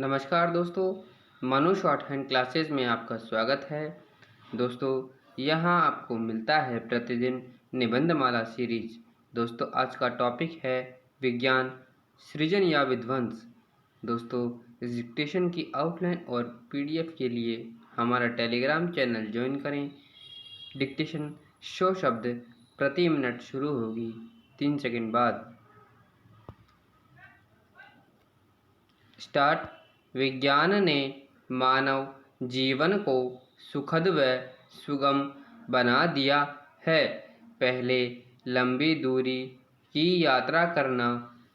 नमस्कार दोस्तों, Manu short hand classes में आपका स्वागत है। दोस्तों, यहाँ आपको मिलता है प्रतिदिन निबंधमाला सीरीज। दोस्तों, आज का टॉपिक है विज्ञान, सृजन या विध्वंस। दोस्तों, इस डिक्टेशन की आउटलाइन और पीडीएफ के लिए हमारा टेलीग्राम चैनल ज्वाइन करें। डिक्टेशन 100 शब्द प्रति मिनट शुरू होगी 3 सेकंड बाद। स्टार्ट। विज्ञान ने मानव जीवन को सुखद व सुगम बना दिया है। पहले लंबी दूरी की यात्रा करना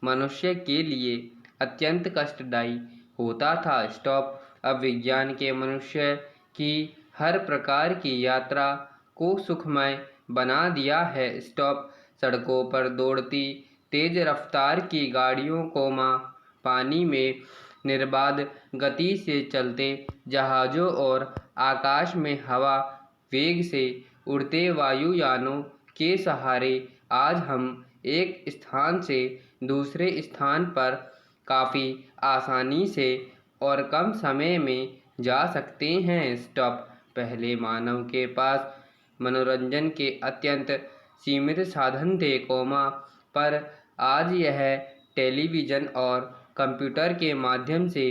मनुष्य के लिए अत्यंत कष्टदायी होता था। स्टॉप। अब विज्ञान के मनुष्य की हर प्रकार की यात्रा को सुखमय बना दिया है। स्टॉप। सड़कों पर दौड़ती तेज रफ्तार की गाड़ियों को पानी में निर्बाध गति से चलते जहाज़ों और आकाश में हवा वेग से उड़ते वायुयानों के सहारे आज हम एक स्थान से दूसरे स्थान पर काफ़ी आसानी से और कम समय में जा सकते हैं। स्टॉप। पहले मानव के पास मनोरंजन के अत्यंत सीमित साधन थे, पर आज यह टेलीविज़न और कंप्यूटर के माध्यम से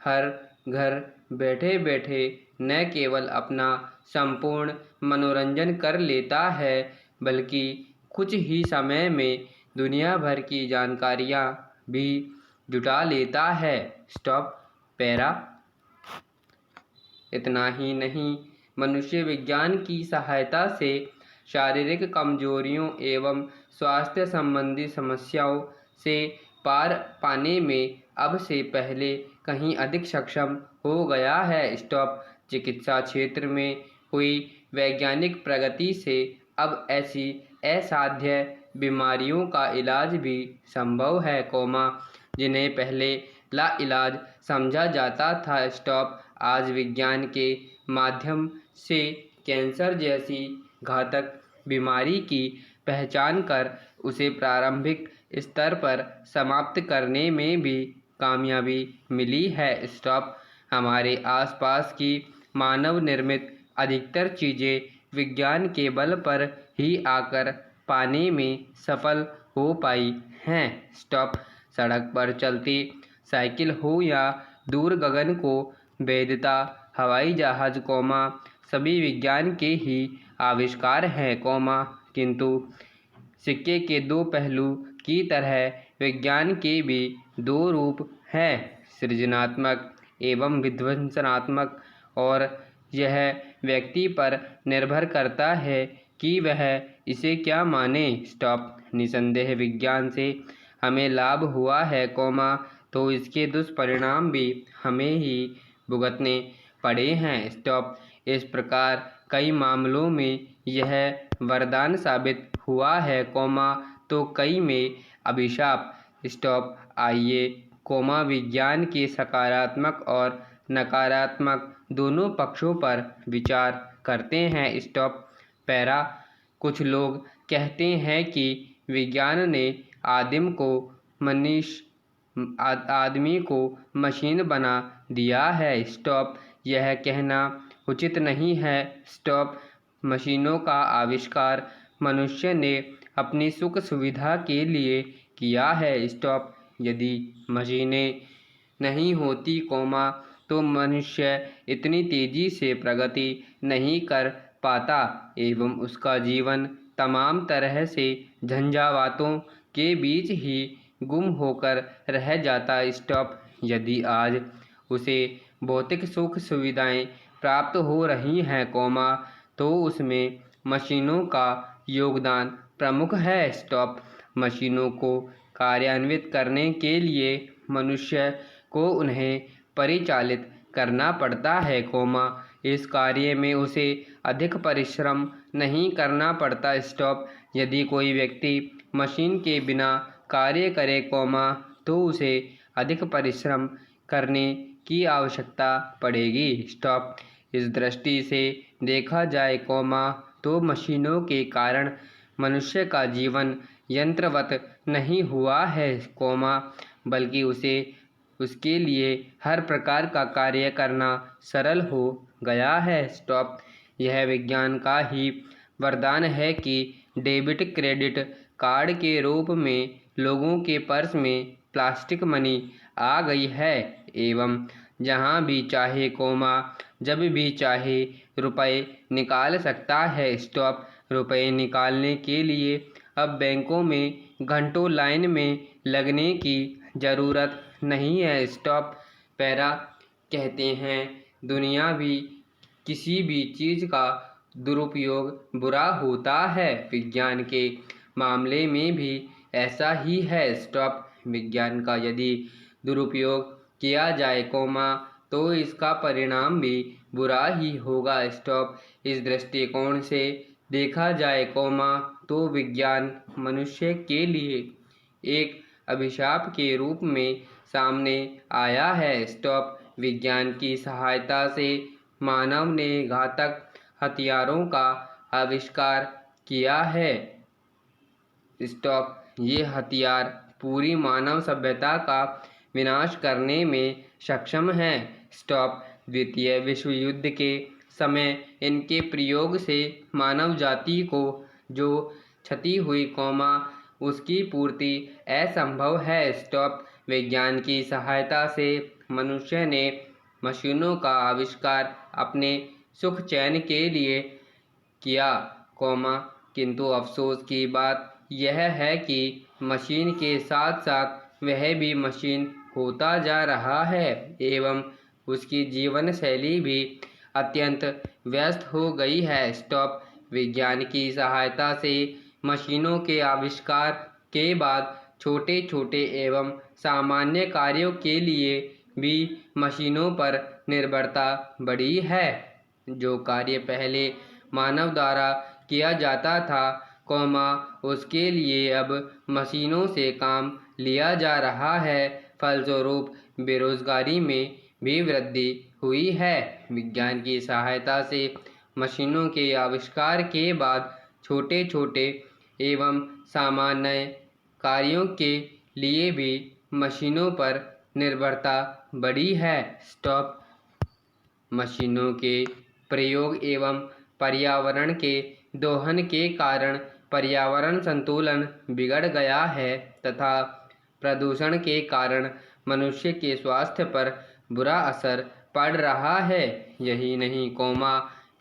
हर घर बैठे बैठे न केवल अपना संपूर्ण मनोरंजन कर लेता है, बल्कि कुछ ही समय में दुनिया भर की जानकारियाँ भी जुटा लेता है। स्टॉप। पैरा। इतना ही नहीं, मनुष्य विज्ञान की सहायता से शारीरिक कमजोरियों एवं स्वास्थ्य संबंधी समस्याओं से पार पाने में अब से पहले कहीं अधिक सक्षम हो गया है। स्टॉप। चिकित्सा क्षेत्र में हुई वैज्ञानिक प्रगति से अब ऐसी असाध्य बीमारियों का इलाज भी संभव है, जिन्हें पहले लाइलाज समझा जाता था। स्टॉप। आज विज्ञान के माध्यम से कैंसर जैसी घातक बीमारी की पहचान कर उसे प्रारंभिक स्तर पर समाप्त करने में भी कामयाबी मिली है। स्टॉप। हमारे आसपास की मानव निर्मित अधिकतर चीज़ें विज्ञान के बल पर ही आकर पाने में सफल हो पाई हैं। स्टॉप। सड़क पर चलती साइकिल हो या दूर गगन को भेदता हवाई जहाज, सभी विज्ञान के ही आविष्कार हैं, किंतु सिक्के के दो पहलू की तरह विज्ञान के भी दो रूप हैं, सृजनात्मक एवं विध्वंसनात्मक, और यह व्यक्ति पर निर्भर करता है कि वह इसे क्या माने। स्टॉप। निसंदेह विज्ञान से हमें लाभ हुआ है, तो इसके दुष्परिणाम भी हमें ही भुगतने पड़े हैं। स्टॉप। इस प्रकार कई मामलों में यह वरदान साबित हुआ है, तो कई में अभिशाप। स्टॉप। आइए, विज्ञान के सकारात्मक और नकारात्मक दोनों पक्षों पर विचार करते हैं। स्टॉप। पैरा। कुछ लोग कहते हैं कि विज्ञान ने आदमी को मशीन बना दिया है। स्टॉप। यह कहना उचित नहीं है। स्टॉप। मशीनों का आविष्कार मनुष्य ने अपनी सुख सुविधा के लिए किया है। स्टॉप। यदि मशीनें नहीं होती, तो मनुष्य इतनी तेजी से प्रगति नहीं कर पाता एवं उसका जीवन तमाम तरह से झंझावातों के बीच ही गुम होकर रह जाता। स्टॉप। यदि आज उसे भौतिक सुख सुविधाएं प्राप्त हो रही हैं, तो उसमें मशीनों का योगदान प्रमुख है। स्टॉप। मशीनों को कार्यान्वित करने के लिए मनुष्य को उन्हें परिचालित करना पड़ता है, इस कार्य में उसे अधिक परिश्रम नहीं करना पड़ता। स्टॉप। यदि कोई व्यक्ति मशीन के बिना कार्य करे, तो उसे अधिक परिश्रम करने की आवश्यकता पड़ेगी। स्टॉप। इस दृष्टि से देखा जाए, तो मशीनों के कारण मनुष्य का जीवन यंत्रवत नहीं हुआ है, बल्कि उसके लिए हर प्रकार का कार्य करना सरल हो गया है। स्टॉप। यह विज्ञान का ही वरदान है कि डेबिट क्रेडिट कार्ड के रूप में लोगों के पर्स में प्लास्टिक मनी आ गई है एवं जहाँ भी चाहे जब भी चाहे रुपए निकाल सकता है। स्टॉप। रुपए निकालने के लिए अब बैंकों में घंटों लाइन में लगने की ज़रूरत नहीं है। स्टॉप। पैरा। कहते हैं दुनिया भी किसी भी चीज़ का दुरुपयोग बुरा होता है, विज्ञान के मामले में भी ऐसा ही है। स्टॉप। विज्ञान का यदि दुरुपयोग किया जाए तो इसका परिणाम भी बुरा ही होगा। स्टॉप। इस दृष्टिकोण से देखा जाए तो विज्ञान मनुष्य के लिए एक अभिशाप के रूप में सामने आया है। स्टॉप। विज्ञान की सहायता से मानव ने घातक हथियारों का आविष्कार किया है। स्टॉप। ये हथियार पूरी मानव सभ्यता का विनाश करने में सक्षम हैं। स्टॉप। द्वितीय विश्व युद्ध के समय इनके प्रयोग से मानव जाति को जो क्षति हुई उसकी पूर्ति असंभव है। स्टॉप। विज्ञान की सहायता से मनुष्य ने मशीनों का आविष्कार अपने सुख चैन के लिए किया किंतु अफसोस की बात यह है कि मशीन के साथ साथ वह भी मशीन होता जा रहा है एवं उसकी जीवन शैली भी अत्यंत व्यस्त हो गई है। स्टॉप। विज्ञान की सहायता से मशीनों के आविष्कार के बाद छोटे छोटे एवं सामान्य कार्यों के लिए भी मशीनों पर निर्भरता बढ़ी है। जो कार्य पहले मानव द्वारा किया जाता था उसके लिए अब मशीनों से काम लिया जा रहा है। फलस्वरूप बेरोजगारी में भी वृद्धि हुई है। विज्ञान की सहायता से मशीनों के आविष्कार के बाद छोटे छोटे एवं सामान्य कार्यों के लिए भी मशीनों पर निर्भरता बढ़ी है। स्टॉप। मशीनों के प्रयोग एवं पर्यावरण के दोहन के कारण पर्यावरण संतुलन बिगड़ गया है तथा प्रदूषण के कारण मनुष्य के स्वास्थ्य पर बुरा असर पड़ रहा है। यही नहीं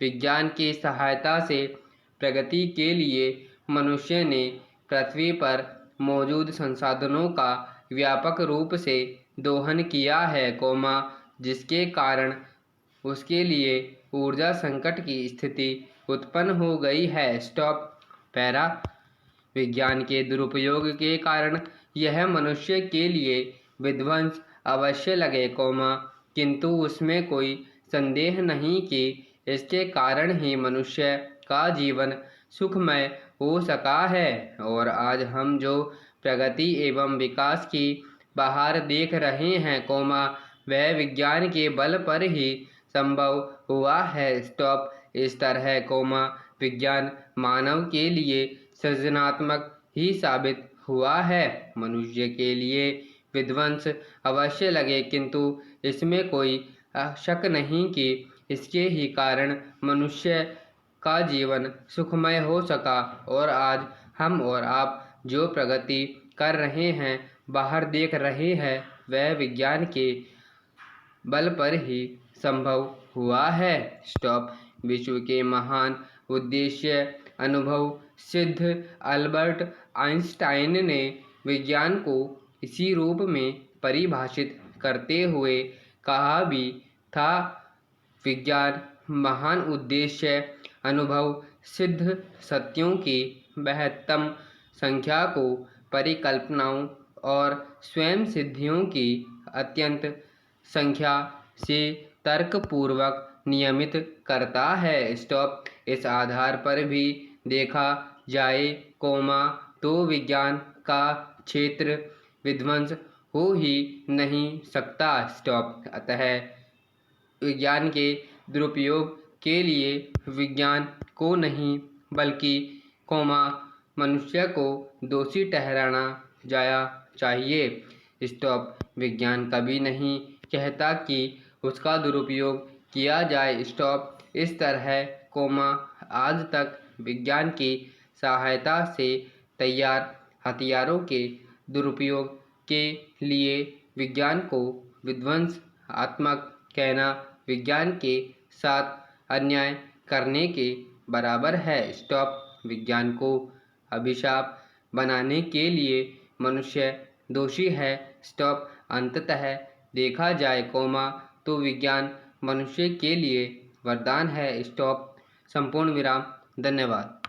विज्ञान की सहायता से प्रगति के लिए मनुष्य ने पृथ्वी पर मौजूद संसाधनों का व्यापक रूप से दोहन किया है जिसके कारण उसके लिए ऊर्जा संकट की स्थिति उत्पन्न हो गई है। स्टॉप। पैरा। विज्ञान के दुरुपयोग के कारण यह मनुष्य के लिए विध्वंस अवश्य लगे किंतु उसमें कोई संदेह नहीं कि इसके कारण ही मनुष्य का जीवन सुखमय हो सका है और आज हम जो प्रगति एवं विकास की बहार देख रहे हैं वह विज्ञान के बल पर ही संभव हुआ है। स्टॉप। इस तरह विज्ञान मानव के लिए सृजनात्मक ही साबित हुआ है। मनुष्य के लिए विध्वंस अवश्य लगे किंतु इसमें कोई शक नहीं कि इसके ही कारण मनुष्य का जीवन सुखमय हो सका और आज हम और आप जो प्रगति कर रहे हैं बाहर देख रहे हैं वह विज्ञान के बल पर ही संभव हुआ है। स्टॉप। विश्व के महान उद्देश्य अनुभव सिद्ध अल्बर्ट आइंस्टाइन ने विज्ञान को इसी रूप में परिभाषित करते हुए कहा भी था विज्ञान महान उद्देश्य अनुभव सिद्ध सत्यों की बृहत्तम संख्या को परिकल्पनाओं और स्वयं सिद्धियों की अत्यंत संख्या से तर्कपूर्वक नियमित करता है। स्टॉप। इस आधार पर भी देखा जाए तो विज्ञान का क्षेत्र विध्वंस हो ही नहीं सकता। स्टॉप। अतः विज्ञान के दुरुपयोग के लिए विज्ञान को नहीं बल्कि मनुष्य को दोषी ठहराना जाया चाहिए। स्टॉप। विज्ञान कभी नहीं कहता कि उसका दुरुपयोग किया जाए। स्टॉप। इस तरह, आज तक विज्ञान की सहायता से तैयार हथियारों के दुरुपयोग के लिए विज्ञान को विध्वंसात्मक कहना विज्ञान के साथ अन्याय करने के बराबर है। स्टॉप। विज्ञान को अभिशाप बनाने के लिए मनुष्य दोषी है। स्टॉप। अंततः देखा जाए, तो विज्ञान मनुष्य के लिए वरदान है। स्टॉप। संपूर्ण विराम। धन्यवाद।